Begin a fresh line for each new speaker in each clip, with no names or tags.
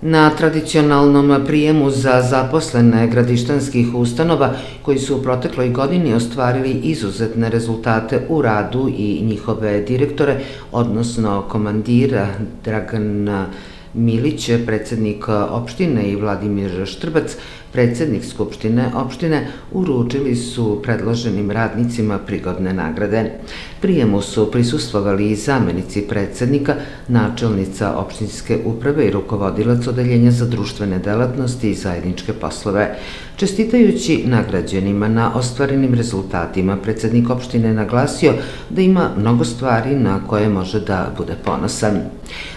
Na tradicionalnom prijemu za zaposlene gradištanskih ustanova koji su u protekloj godini ostvarili izuzetne rezultate u radu i njihove direktore, odnosno komandira Dragan Milić, predsjednik opštine, i Vladimir Štrbac, predsjednik Skupštine opštine, uručili su predloženim radnicima prigodne nagrade. Prijemu su prisustvovali i zamenici predsjednika, načelnica opštinske uprave i rukovodilac odeljenja za društvene delatnosti i zajedničke poslove. Čestitajući nagrađenima na ostvarenim rezultatima, predsjednik opštine naglasio da ima mnogo stvari na koje može da bude ponosan.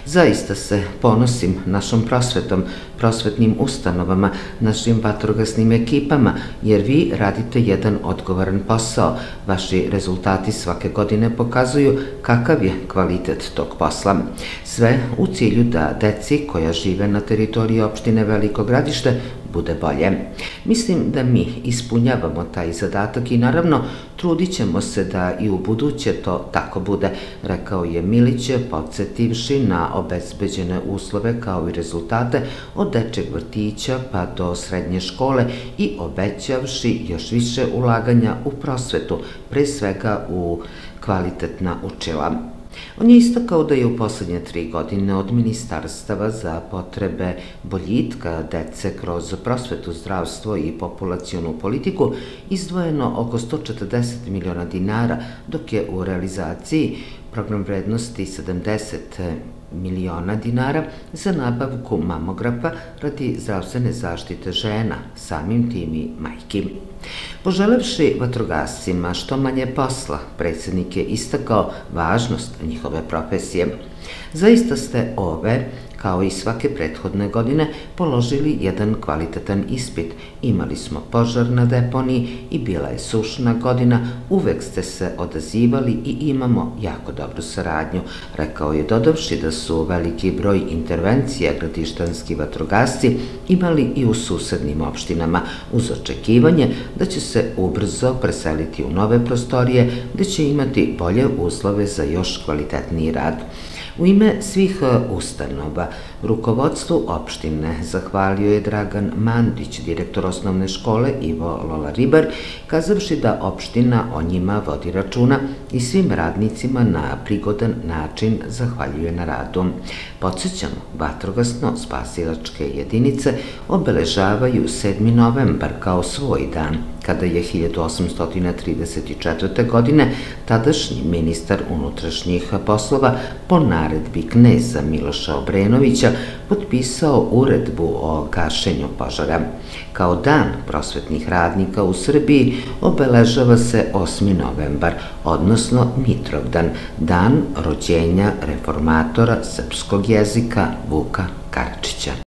Zaista se ponosim našom prosvetom, prosvetnim ustanovama, našim vatrogasnim ekipama, jer vi radite jedan odgovoran posao. Vaši rezultati svake godine pokazuju kakav je kvalitet tog posla. Sve u cilju da deci koja žive na teritoriji opštine Veliko Gradište bude bolje. Mislim da mi ispunjavamo taj zadatak i naravno trudit ćemo se da i u buduće to tako bude, rekao je Milić, podsjetivši na obezbeđene uslove kao i rezultate od dečjeg vrtića pa do srednje škole i obećavši još više ulaganja u prosvetu, pre svega u kvalitetna učila. On je istakao da je u poslednje 3 godine od ministarstava za potrebe boljitka dece kroz prosvetu, zdravstvo i populacionu politiku izdvojeno oko 140 miliona dinara, dok je u realizaciji program vrednosti 70 miliona dinara za nabavku mamografa radi zdravstvene zaštite žena, samim tim i majki. Poželevši vatrogascima što manje posla, predsjednik je istakao važnost njihove profesije. Zaista ste ove, kao i svake prethodne godine, položili jedan kvalitetan ispit. Imali smo požar na deponiji i bila je sušna godina, uvek ste se odazivali i imamo jako dobru saradnju, rekao je, dodavši da su veliki broj intervencija gradištanski vatrogasci imali i u susednim opštinama, uz očekivanje da će se ubrzo preseliti u nove prostorije, gde će imati bolje uslove za još kvalitetniji rad. U ime svih ustanova, rukovodstvu opštine zahvalio je Dragan Mandić, direktor osnovne škole Ivo Lola-Ribar, kazavši da opština o njima vodi računa i svim radnicima na prigodan način zahvaljuje na radu. Podsjećamo, vatrogasno-spasilačke jedinice obeležavaju 7. novembar kao svoj dan, kada je 1834. godine tadašnji ministar unutrašnjih poslova po naredbi kneza Miloša Obrenovića potpisao uredbu o gašenju požara. Kao dan prosvetnih radnika u Srbiji obeležava se 8. novembar, odnosno Mitrovdan, dan rođenja reformatora srpskog jezika Vuka Karadžića.